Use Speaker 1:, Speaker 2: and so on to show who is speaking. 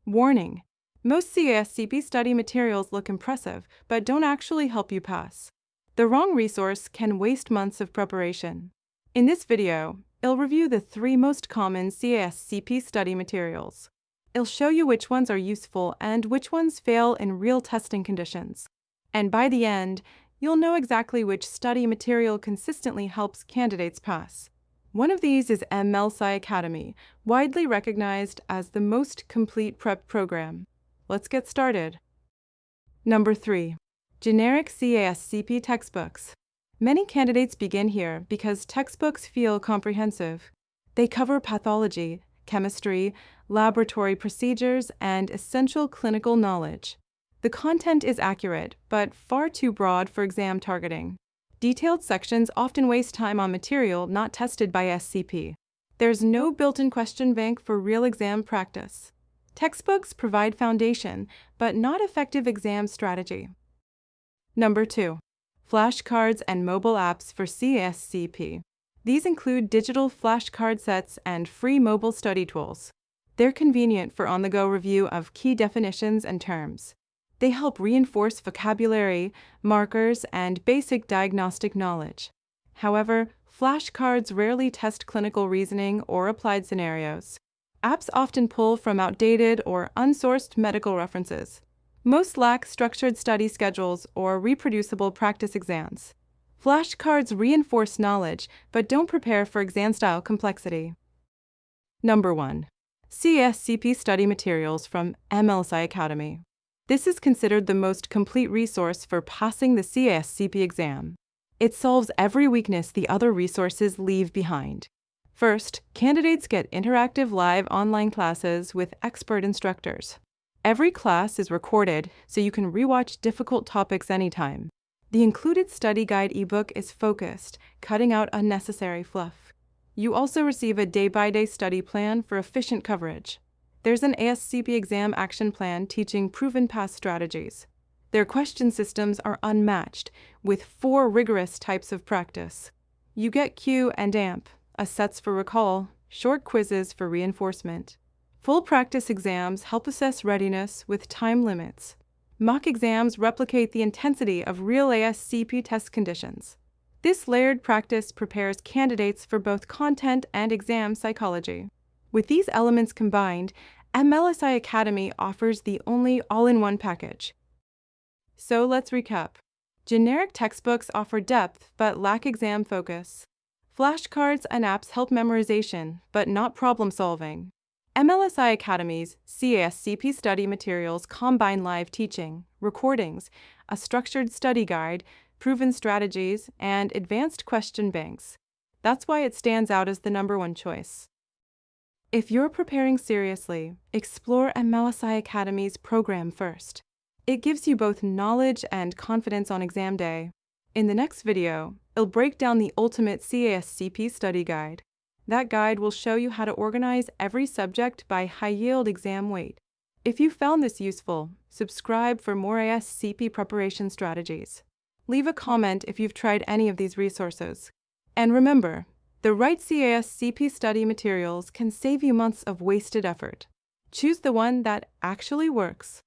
Speaker 1: Warning: most C ASCP study materials look impressive, but don't actually help you pass. The wrong resource can waste months of preparation. In this video, I'll review the 3 most common C ASCP study materials. I'll show you which ones are useful and which ones fail in real testing conditions. And by the end, you'll know exactly which study material consistently helps candidates pass. One of these is MLSIAcademy, widely recognized as the most complete prep program. Let's get started. Number 3. Generic C ASCP textbooks. Many candidates begin here because textbooks feel comprehensive. They cover pathology, chemistry, laboratory procedures, and essential clinical knowledge. The content is accurate, but far too broad for exam targeting. Detailed sections often waste time on material not tested by SCP. There's no built-in question bank for real exam practice. Textbooks provide foundation, but not effective exam strategy. Number 2. Flashcards and mobile apps for C ASCP. These include digital flashcard sets and free mobile study tools. They're convenient for on-the-go review of key definitions and terms. They help reinforce vocabulary, markers, and basic diagnostic knowledge. However, flashcards rarely test clinical reasoning or applied scenarios. Apps often pull from outdated or unsourced medical references. Most lack structured study schedules or reproducible practice exams. Flashcards reinforce knowledge but don't prepare for exam-style complexity. Number 1. C ASCP study materials from MLSIAcademy. This is considered the most complete resource for passing the C ASCP exam. It solves every weakness the other resources leave behind. First, candidates get interactive live online classes with expert instructors. Every class is recorded so you can rewatch difficult topics anytime. The included study guide ebook is focused, cutting out unnecessary fluff. You also receive a day-by-day study plan for efficient coverage. There's an ASCP exam action plan teaching proven pass strategies. Their question systems are unmatched, with 4 rigorous types of practice. You get Q and AMP, sets for recall, short quizzes for reinforcement. Full practice exams help assess readiness with time limits. Mock exams replicate the intensity of real ASCP test conditions. This layered practice prepares candidates for both content and exam psychology. With these elements combined, MLSIAcademy offers the only all-in-one package. So let's recap. Generic textbooks offer depth but lack exam focus. Flashcards and apps help memorization but not problem-solving. MLSIAcademy's C ASCP study materials combine live teaching, recordings, a structured study guide, proven strategies, and advanced question banks. That's why it stands out as the number 1 choice. If you're preparing seriously, explore MLSIAcademy's program first. It gives you both knowledge and confidence on exam day. In the next video, I'll break down the ultimate C ASCP study guide. That guide will show you how to organize every subject by high-yield exam weight. If you found this useful, subscribe for more ASCP preparation strategies. Leave a comment if you've tried any of these resources. And remember, the right C ASCP study materials can save you months of wasted effort. Choose the one that actually works.